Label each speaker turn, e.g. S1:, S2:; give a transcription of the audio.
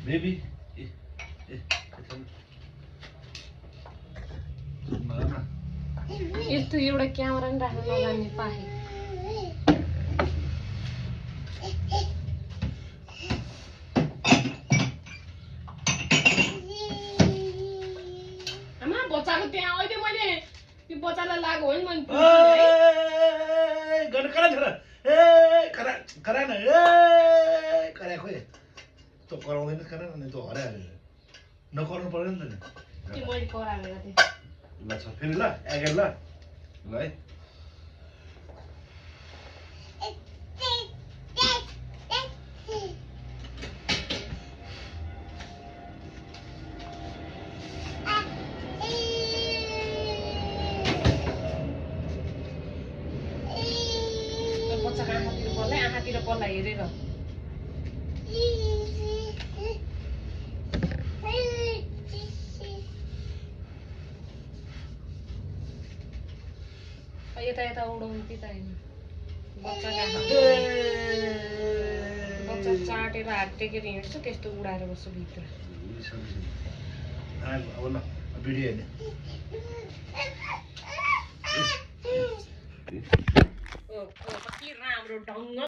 S1: baby
S2: यस्तो एउटा camera नि राख्न नजान्ने पाए आमा बच्चाको त्यहाँ अहिले मैले त्यो बच्चालाई लाग्यो भने मैले
S1: करा छोरा करा न करा खोइ तँ कराउँदैनस् करा न तँ हरायो नकर्नु पर्यो नि त
S2: त्यो मैले कराएर थिएँ
S1: ल छ फेरि ल एगेर ल है
S2: बच्चाको आँखातिर पल्ला हेरेर यता यता उडाउनु त्यता होइन बच्चा चाटेर हात टेकेर हिँड्छ त्यस्तो उडाएर बस्छु भित्र
S1: अब ल भिडियो हेर्ने
S2: कति राम्रो ढङ्ग